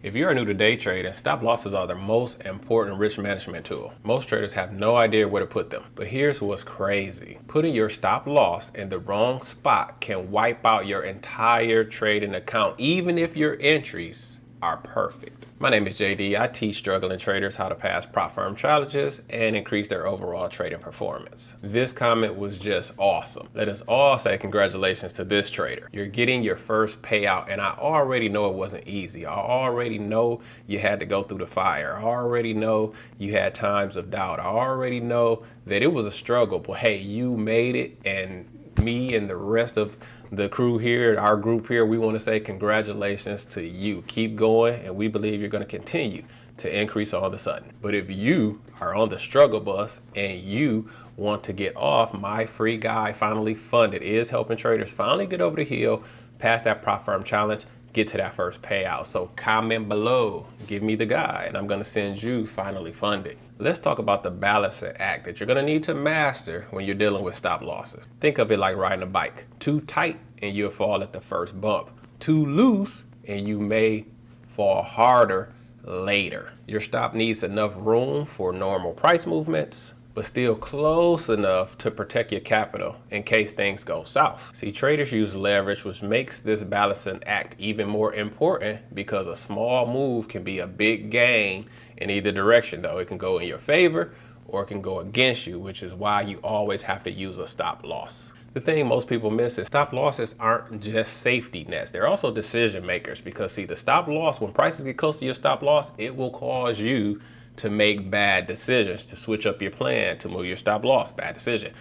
If you are new to day trading, stop losses are the most important risk management tool. Most traders have no idea where to put them. But here's what's crazy. Putting your stop loss in the wrong spot can wipe out your entire trading account, even if your entries are perfect. My name is JD. I teach struggling traders how to pass prop firm challenges and increase their overall trading performance. This comment was just awesome. Let us all say congratulations to this trader. You're getting your first payout, and I already know it wasn't easy. I already know you had to go through the fire. I already know you had times of doubt. I already know that it was a struggle, but hey, you made it, and me and the rest of the crew here, our group here, we want to say congratulations to you. Keep going, and we believe you're going to continue to increase all of a sudden. But if you are on the struggle bus and you want to get off, my free guide, Finally Funded, is helping traders finally get over the hill, pass that prop firm challenge, get to that first payout. So comment below, give me the guide, and I'm going to send you Finally Funded. Let's talk about the balancing act that you're going to need to master when you're dealing with stop losses. Think of it like riding a bike. Too tight and you'll fall at the first bump. Too loose and you may fall harder later. Your stop needs enough room for normal price movements, but still close enough to protect your capital in case things go south. See, traders use leverage, which makes this balancing act even more important because a small move can be a big gain in either direction, though. It can go in your favor or it can go against you, which is why you always have to use a stop loss. The thing most people miss is stop losses aren't just safety nets. They're also decision makers, because see, the stop loss, when prices get close to your stop loss, it will cause you to make bad decisions, to switch up your plan, to move your stop loss, bad decision,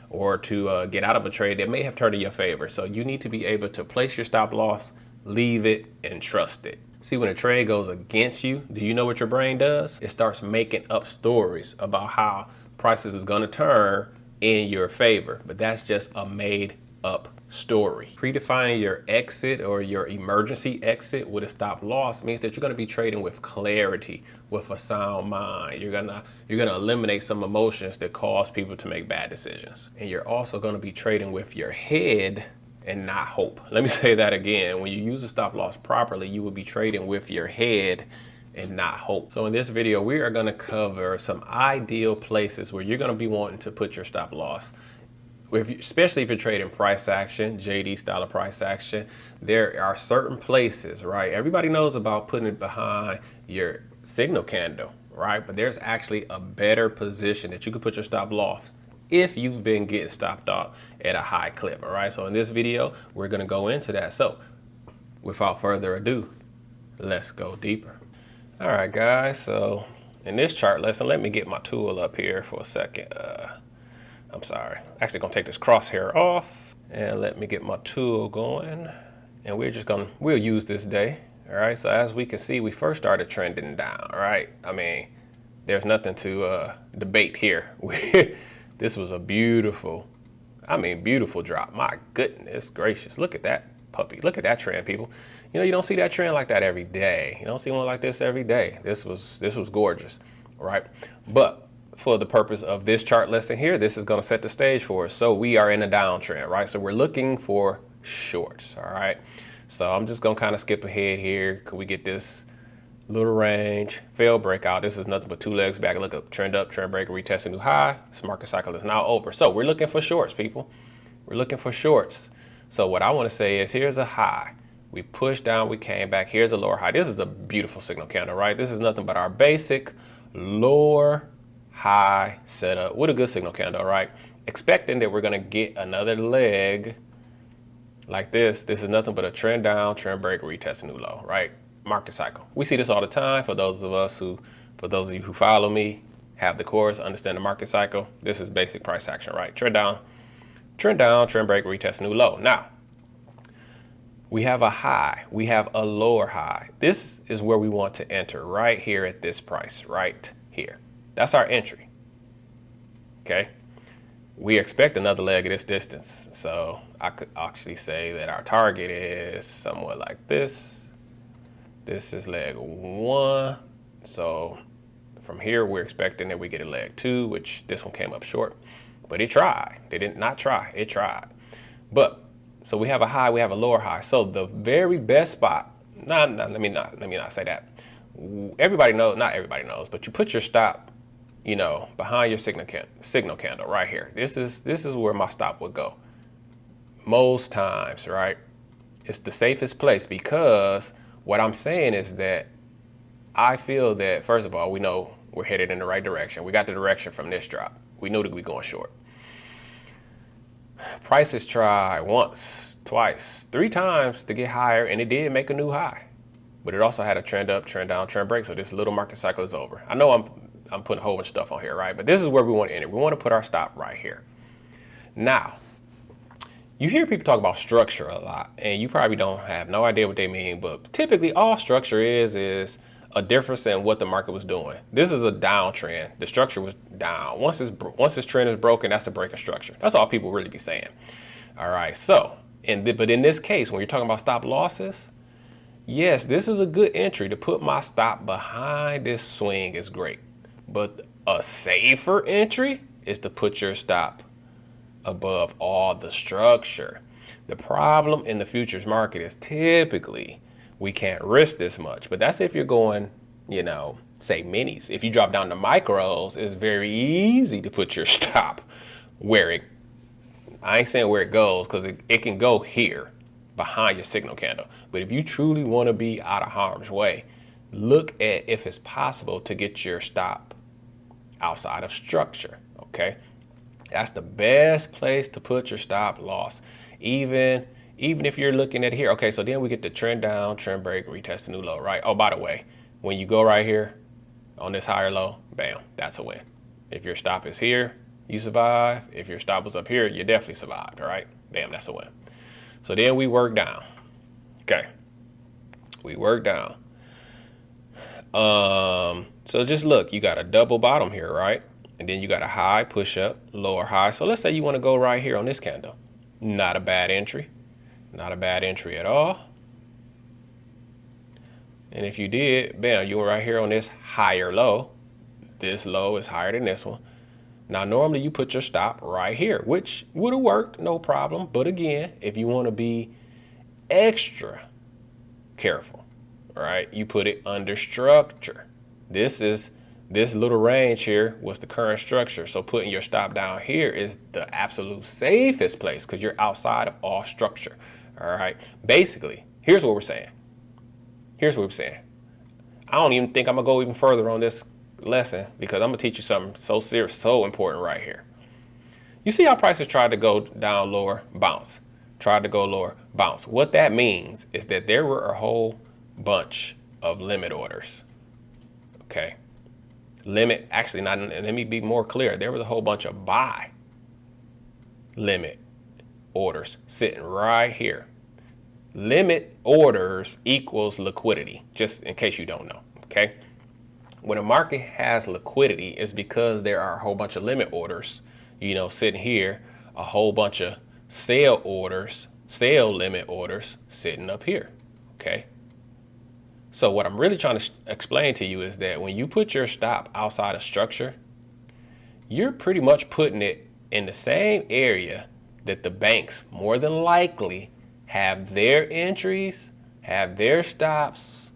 or to get out of a trade that may have turned in your favor. So you need to be able to place your stop loss, leave it, and trust it. See, when a trade goes against you, do you know what your brain does? It starts making up stories about how prices is gonna turn in your favor, but that's just a made up story. Predefining your exit or your emergency exit with a stop loss means that you're going to be trading with clarity, with a sound mind. You're gonna eliminate some emotions that cause people to make bad decisions. And you're also going to be trading with your head and not hope. Let me say that again. When you use a stop loss properly, you will be trading with your head and not hope. So in this video, we are going to cover some ideal places where you're going to be wanting to put your stop loss. Especially if you're trading price action, JD style of price action, there are certain places, right? Everybody knows about putting it behind your signal candle, right? But there's actually a better position that you can put your stop loss if you've been getting stopped out at a high clip, all right? So in this video, we're gonna go into that. So without further ado, let's go deeper. All right, guys, so in this chart lesson, let me get my tool up here for a second. I'm sorry, actually gonna take this crosshair off and let me get my tool going. And we'll use this day. All right, so as we can see, we first started trending down, all right? I mean, there's nothing to debate here. This was a beautiful drop. My goodness gracious, look at that puppy. Look at that trend, people. You don't see that trend like that every day. You don't see one like this every day. This was gorgeous, right? But for the purpose of this chart lesson here, this is going to set the stage for us. So we are in a downtrend, right? So we're looking for shorts, all right? So I'm just going to kind of skip ahead here. Could we get this little range, fail breakout? This is nothing but two legs back. Look up, trend break, retest a new high. This market cycle is now over. So we're looking for shorts, people. We're looking for shorts. So what I want to say is, here's a high. We pushed down, we came back. Here's a lower high. This is a beautiful signal candle, right? This is nothing but our basic lower high setup with a good signal candle, right? Expecting that we're going to get another leg like this. This is nothing but a trend down, trend break, retest a new low, right? Market cycle. We see this all the time. For those of you who follow me, have the course, understand the market cycle. This is basic price action, right? Trend down, trend break, retest a new low. Now, we have a high, we have a lower high. This is where we want to enter, right here at this price, right here. That's our entry, okay? We expect another leg at this distance. So I could actually say that our target is somewhat like this. This is leg one. So from here, we're expecting that we get a leg two, which this one came up short, but it tried. They did not try, it tried. But, so we have a high, we have a lower high. So the very best spot, let me not say that. Everybody knows, not everybody knows, but you put your stop, you know, behind your signal candle right here. This is where my stop would go most times, right? It's the safest place, because what I'm saying is that I feel that, first of all, we know we're headed in the right direction. We got the direction from this drop. We knew that we going short. Prices try once, twice, 3 times to get higher, and it did make a new high. But it also had a trend up, trend down, trend break. So this little market cycle is over. I know I'm putting a whole bunch of stuff on here, right? But this is where we want to end it. We want to put our stop right here. Now, you hear people talk about structure a lot, and you probably don't have no idea what they mean, but typically all structure is a difference in what the market was doing. This is a downtrend. The structure was down. Once this trend is broken, that's a break of structure. That's all people really be saying. All right, so, but in this case, when you're talking about stop losses, yes, this is a good entry. To put my stop behind this swing is great. But a safer entry is to put your stop above all the structure. The problem in the futures market is typically we can't risk this much, but that's if you're going, you know, say minis. If you drop down to micros, it's very easy to put your stop where it, I ain't saying where it goes, because it can go here behind your signal candle. But if you truly want to be out of harm's way, look at if it's possible to get your stop outside of structure, okay? That's the best place to put your stop loss. Even if you're looking at here, okay, so then we get the trend down, trend break, retest the new low, right? Oh, by the way, when you go right here on this higher low, bam, that's a win. If your stop is here, you survive. If your stop was up here, you definitely survived, all right? Bam, that's a win. So then we work down. Okay, we work down. So just look, you got a double bottom here, right? And then you got a high, push up, lower high. So let's say you want to go right here on this candle. Not a bad entry. Not a bad entry at all. And if you did, bam, you were right here on this higher low. This low is higher than this one. Now, normally you put your stop right here, which would have worked, no problem. But again, if you want to be extra careful, right, you put it under structure. This little range here was the current structure. So putting your stop down here is the absolute safest place, because you're outside of all structure. All right. Basically, here's what we're saying. Here's what we're saying. I don't even think I'm going to go even further on this lesson, because I'm going to teach you something so serious, so important right here. You see how prices tried to go down lower, bounce. Tried to go lower, bounce. What that means is that there were a whole bunch of limit orders. Okay. Limit, actually, not, let me be more clear. There was a whole bunch of buy limit orders sitting right here. Limit orders equals liquidity, just in case you don't know, okay? When a market has liquidity, it's because there are a whole bunch of limit orders, you know, sitting here, a whole bunch of sale orders, sale limit orders sitting up here, okay? So what I'm really trying to explain to you is that when you put your stop outside of structure, you're pretty much putting it in the same area that the banks more than likely have their entries, have their stops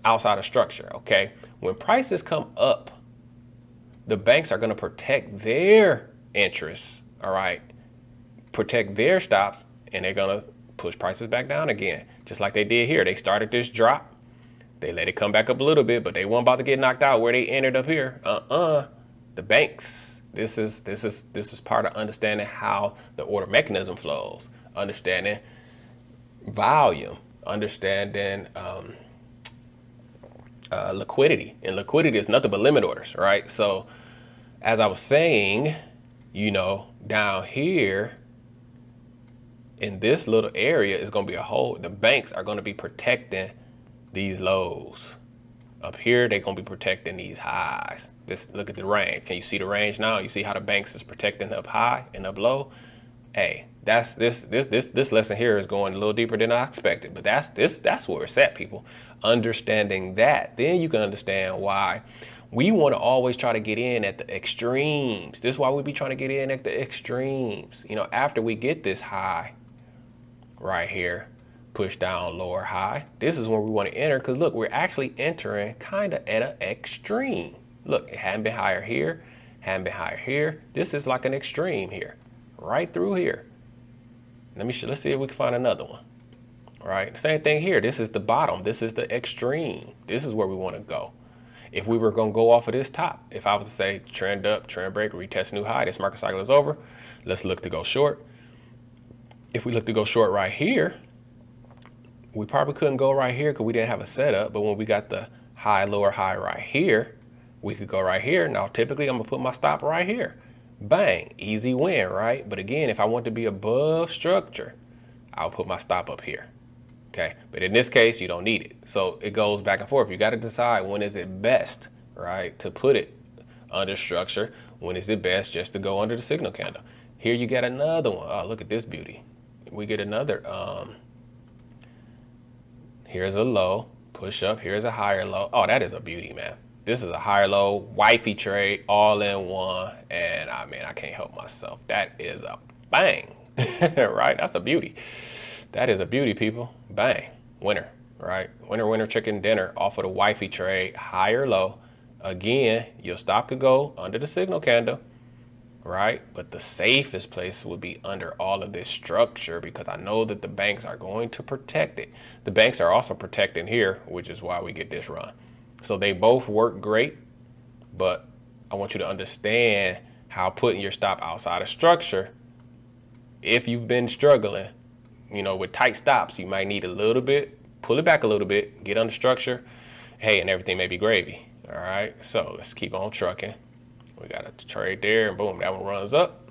outside of structure, okay? When prices come up, the banks are going to protect their interests, all right? Protect their stops, and they're going to push prices back down again, just like they did here. They started this drop, they let it come back up a little bit, but they weren't about to get knocked out where they entered up here. The banks. This is part of understanding how the order mechanism flows, understanding volume, understanding liquidity, and liquidity is nothing but limit orders, right? So, as I was saying, you know, down here in this little area is going to be a whole, the banks are going to be protecting these lows. Up here, they're going to be protecting these highs. Look at the range. Can you see the range now? You see how the banks is protecting up high and up low? Hey, that's this lesson here is going a little deeper than I expected, but that's where it's at, people. Understanding that, then you can understand why we want to always try to get in at the extremes. This is why we be trying to get in at the extremes. You know, after we get this high right here, push down, lower high. This is when we want to enter, because look, we're actually entering kind of at an extreme. Look, it hadn't been higher here, hadn't been higher here. This is like an extreme here, right through here. Let's see if we can find another one. All right, same thing here. This is the bottom. This is the extreme. This is where we want to go. If we were going to go off of this top, if I was to say trend up, trend break, retest new high, this market cycle is over. Let's look to go short. If we look to go short right here, we probably couldn't go right here because we didn't have a setup. But when we got the high, lower high right here, we could go right here. Now, typically, I'm going to put my stop right here. Bang, easy win, right? But again, if I want to be above structure, I'll put my stop up here. Okay, but in this case, you don't need it. So it goes back and forth. You got to decide when is it best, right, to put it under structure. When is it best just to go under the signal candle? Here you get another one. Oh, look at this beauty. We get another, here's a low, push up, here's a higher low. Oh, that is a beauty, man. This is a higher low, wifey trade, all in one. And I mean, I can't help myself. That is a bang, right? That's a beauty. That is a beauty, people. Bang, winner, right? Winner, winner, chicken dinner off of the wifey trade, higher low. Again, your stop could go under the signal candle, right? But the safest place would be under all of this structure because I know that the banks are going to protect it. The banks are also protecting here, which is why we get this run. So they both work great, but I want you to understand how putting your stop outside of structure, if you've been struggling, you know, with tight stops, you might need a little bit, pull it back a little bit, get under structure. Hey, and everything may be gravy. All right, so let's keep on trucking. We got a trade there, and boom, that one runs up.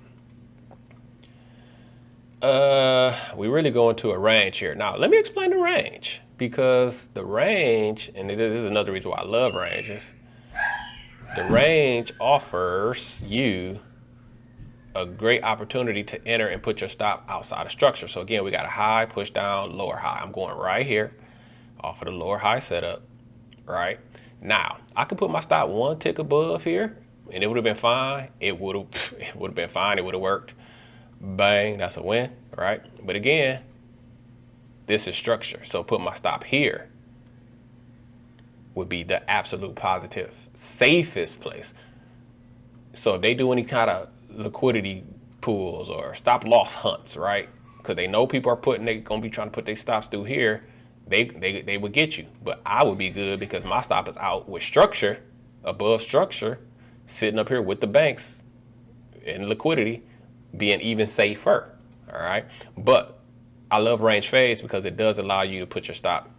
We really go into a range here. Now, let me explain the range, because the range, and this is another reason why I love ranges, the range offers you a great opportunity to enter and put your stop outside of structure. So again, we got a high, push down, lower high. I'm going right here off of the lower high setup, right? Now, I could put my stop one tick above here and it would have been fine. It would have been fine. It would have worked. Bang, that's a win, right? But again, this is structure. So put my stop here would be the absolute positive, safest place. So if they do any kind of liquidity pools or stop loss hunts, right? Because they know people are gonna be trying to put their stops through here. They would get you, but I would be good because my stop is out with structure, above structure, sitting up here with the banks in liquidity, being even safer. All right, but I love range fades because it does allow you to put your stop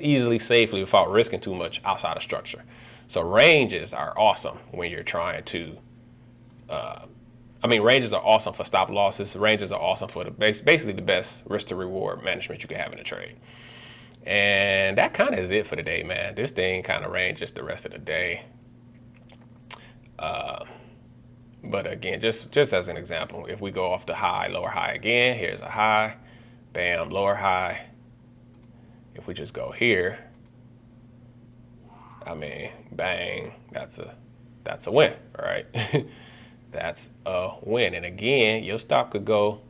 easily, safely, without risking too much outside of structure. So ranges are awesome when you're trying to. Ranges are awesome for stop losses. Ranges are awesome for basically the best risk to reward management you can have in a trade. And that kind of is it for the day, man. This thing kind of ranges the rest of the day. But again, just as an example, if we go off the high, lower high again, here's a high, bam, lower high. If we just go here, I mean, bang, that's a win, all right? That's a win. And again, your stop could go,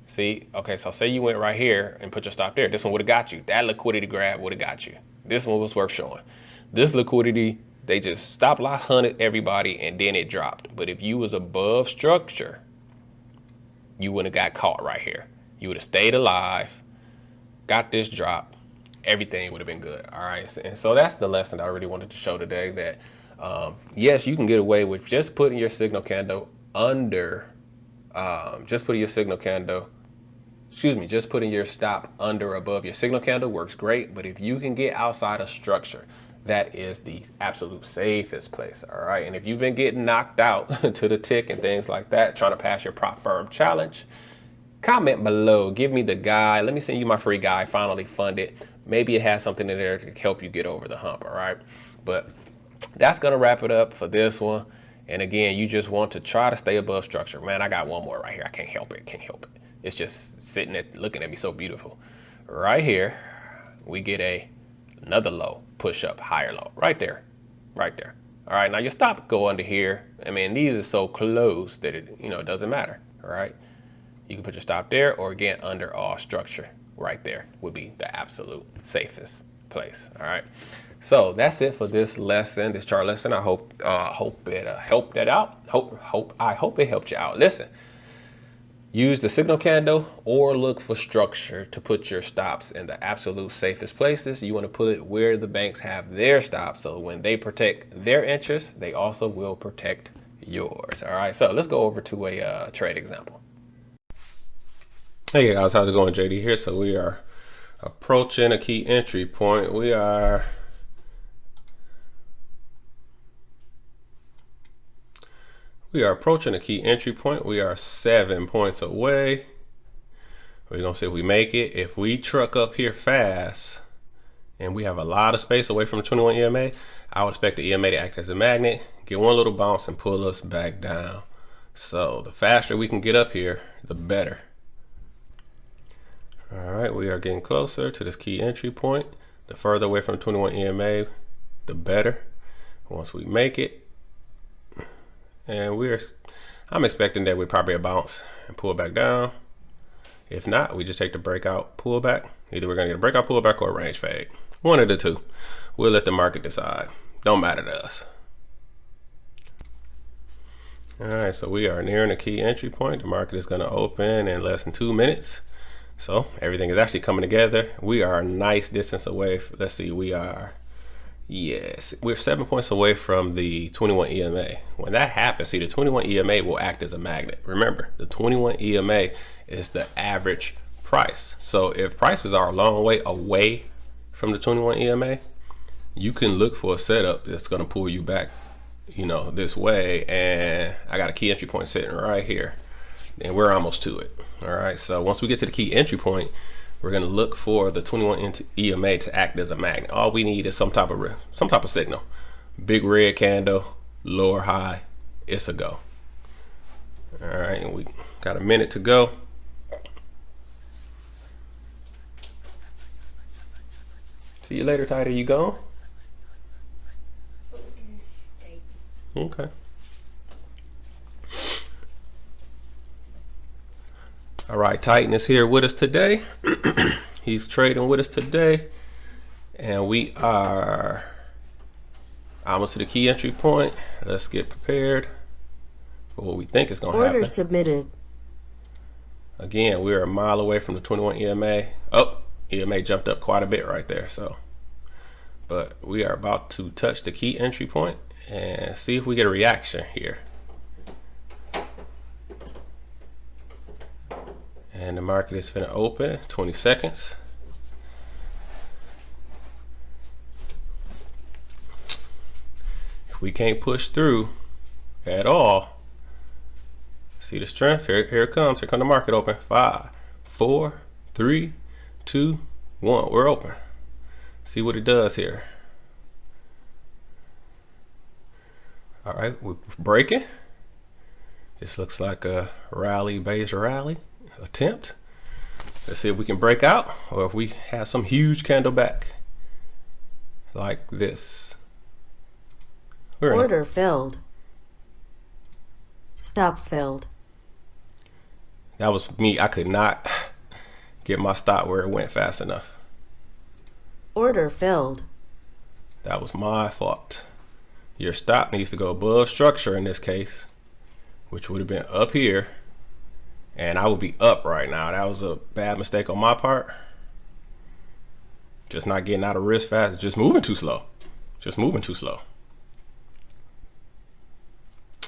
see, okay, so say you went right here and put your stop there. This one would have got you. That liquidity grab would have got you. This one was worth showing. This liquidity, they just stop loss hunted everybody and then it dropped. But if you was above structure, you wouldn't have got caught right here. You would have stayed alive, got this drop, everything would have been good. All right, and so that's the lesson I really wanted to show today, that yes, you can get away with just putting your signal candle under, just putting your stop under, above your signal candle works great. But if you can get outside of structure, that is the absolute safest place. All right, and if you've been getting knocked out to the tick and things like that, trying to pass your prop firm challenge, comment below, give me the guide. Let me send you my free guide, Finally Funded. Maybe it has something in there to help you get over the hump. All right, but that's gonna wrap it up for this one. And again, you just want to try to stay above structure. Man, I got one more right here. I can't help it. It's just sitting there looking at me so beautiful. Right here, we get another low, push up, higher low, right there. All right, now your stop go under here. I mean, these are so close that it doesn't matter. All right, you can put your stop there or again under all structure. right there would be the absolute safest place. All right. So that's it for this lesson, this chart lesson. I hope it helped it out. I hope it helped you out. Listen, use the signal candle or look for structure to put your stops in the absolute safest places. You want to put it where the banks have their stops. So when they protect their interests, they also will protect yours. All right. So let's go over to a trade example. Hey guys, how's it going? JD here. So we are approaching a key entry point. We are approaching a key entry point. We are 7 points away. We're gonna see if we make it. If we truck up here fast and we have a lot of space away from the 21 EMA, I would expect the EMA to act as a magnet, get one little bounce and pull us back down. So the faster we can get up here, the better. All right, we are getting closer to this key entry point. The further away from 21 EMA, the better. Once we make it, and I'm expecting that we probably a bounce and pull back down. If not, we just take the breakout pullback. Either we're gonna get a breakout pullback or a range fade. One of the two. We'll let the market decide. Don't matter to us. All right, so we are nearing a key entry point. The market is gonna open in less than 2 minutes. So everything is actually coming together. We are a nice distance away. Let's see, we're 7 points away from the 21 EMA. When that happens, see, the 21 EMA will act as a magnet. Remember, the 21 EMA is the average price. So if prices are a long way away from the 21 EMA, you can look for a setup that's going to pull you back, this way. And I got a key entry point sitting right here, and we're almost to it. All right, so once we get to the key entry point, we're going to look for the 21 EMA to act as a magnet. All we need is some type of signal. Big red candle, lower high, it's a go. All right, and we got a minute to go. See you later, Tighter. You gone? Okay. All right, Titan is here with us today. He's trading with us today. And we are almost to the key entry point. Let's get prepared for what we think is going to happen. Order submitted. Again, we're a mile away from the 21 EMA. Oh, EMA jumped up quite a bit right there. But we are about to touch the key entry point and see if we get a reaction here. And the market is finna open, 20 seconds. If we can't push through at all, see the strength, here it comes, here come the market open. 5, 4, 3, 2, 1, we're open. See what it does here. All right, we're breaking. This looks like a beige rally attempt. Let's see if we can break out or if we have some huge candle back like this. Order filled. Stop filled. That was me. I could not get my stop where it went fast enough. Order filled. That was my fault. Your stop needs to go above structure in this case, which would have been up here. And I would be up right now. That was a bad mistake on my part. Just not getting out of risk fast. Just moving too slow.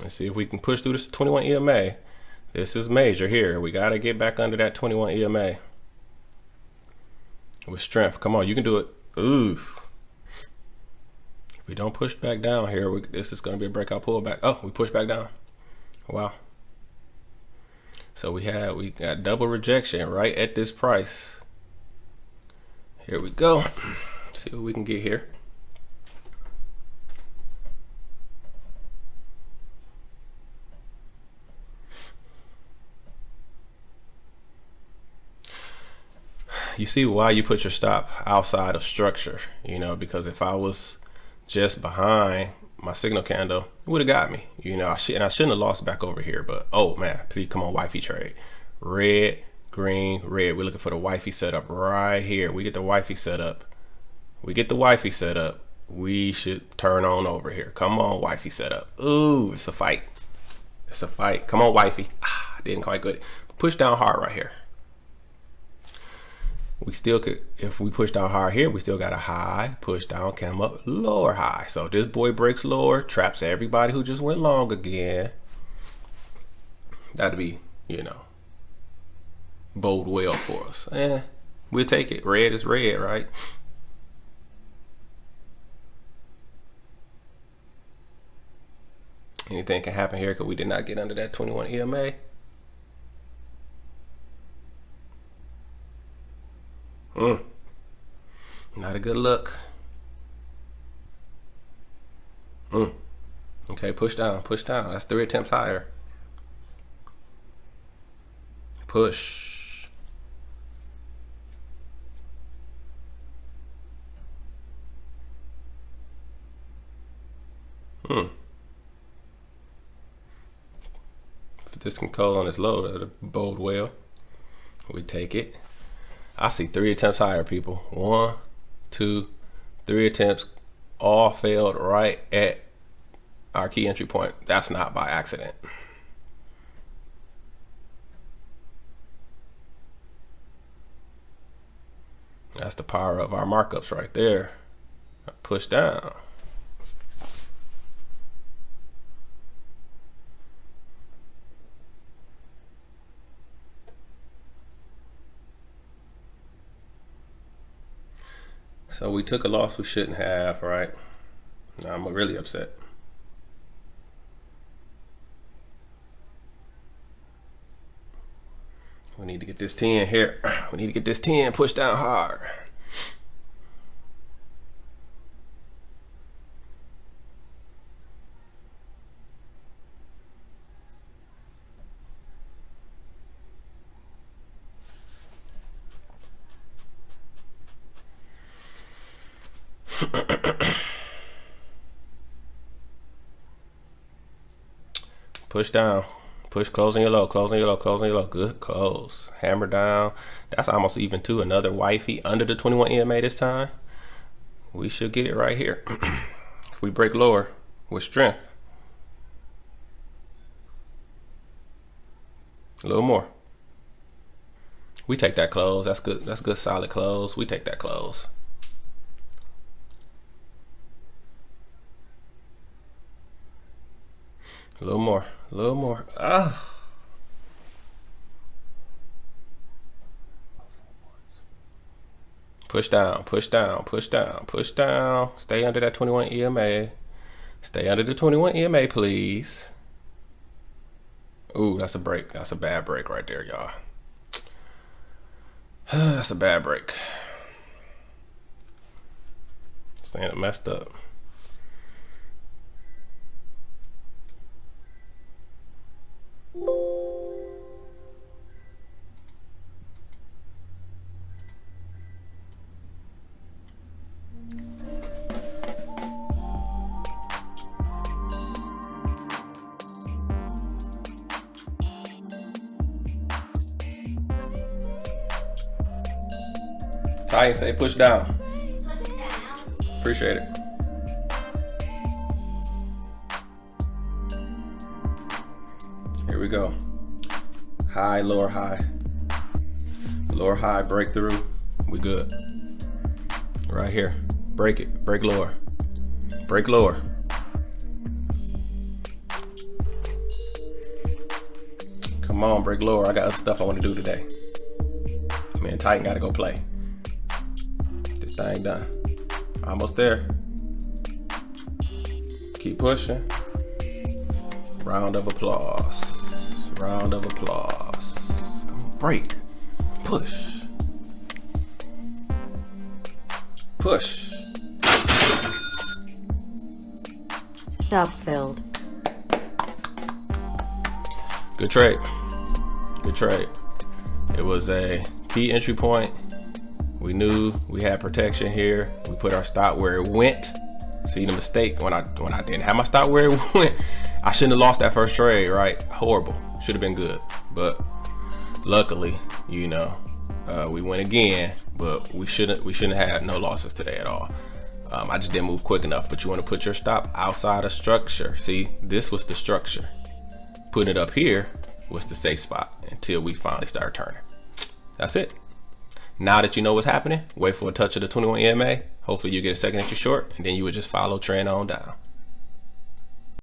Let's see if we can push through this 21 EMA. This is major here. We got to get back under that 21 EMA. With strength. Come on, you can do it. Oof. If we don't push back down here, this is going to be a breakout pullback. Oh, we pushed back down. Wow. So we got double rejection right at this price. Here we go. See what we can get here. You see why you put your stop outside of structure, because if I was just behind my signal candle, it would have got me. I shouldn't have lost back over here, but oh man, please come on, Wifey Trade. Red green, red. We're looking for the wifey setup right here. We get the wifey set up. We get the wifey set up. We should turn on over here. Come on, wifey setup. Ooh, it's a fight. It's a fight. Come on, wifey. Didn't quite get it. Push down hard right here. We still could, if we push down hard here, we still got a high, push down, come up, lower high. So this boy breaks lower, traps everybody who just went long again. That'd be, you know, bode well for us. We'll take it. Red is red, right? Anything can happen here because we did not get under that 21 EMA. Not a good look. Okay, push down, push down. That's 3 attempts higher. Push. If this can call on its low, that'll bode well. We take it. I see 3 attempts higher, people. 1, 2, 3 attempts, all failed right at our key entry point. That's not by accident. That's the power of our markups right there. Push down. So we took a loss we shouldn't have, right? Now I'm really upset. We need to get this 10 here. We need to get this 10 pushed down hard. Push down, push, closing your low, closing your low, closing your low. Good, close, hammer down. That's almost even to another wifey under the 21 EMA this time. We should get it right here. If we break lower with strength, a little more. We take that close. That's good. That's good, solid close. We take that close. A little more, a little more. Push down, push down, push down, push down. Stay under that 21 EMA. Stay under the 21 EMA, please. Ooh, that's a break. That's a bad break right there, y'all. That's a bad break. Staying messed up. Ty say push down. Appreciate it. Here we go. High, lower high. Lower high, breakthrough. We good. Right here. Break it. Break lower. Break lower. Come on, break lower. I got other stuff I want to do today. Man, Titan got to go play. This thing done. Almost there. Keep pushing. Round of applause. Round of applause. Come on, break. Push. Push. Stop filled. Good trade. Good trade. It was a key entry point. We knew we had protection here. We put our stop where it went. See the mistake when I didn't have my stop where it went. I shouldn't have lost that first trade, right? Horrible. Should have been good. But luckily, you know, we went again, but we shouldn't have no losses today at all. I just didn't move quick enough. But you want to put your stop outside of structure. See, this was the structure. Putting it up here was the safe spot until we finally start turning. That's it. Now that you know what's happening, wait for a touch of the 21 EMA. Hopefully you get a second entry short, and then you would just follow trend on down.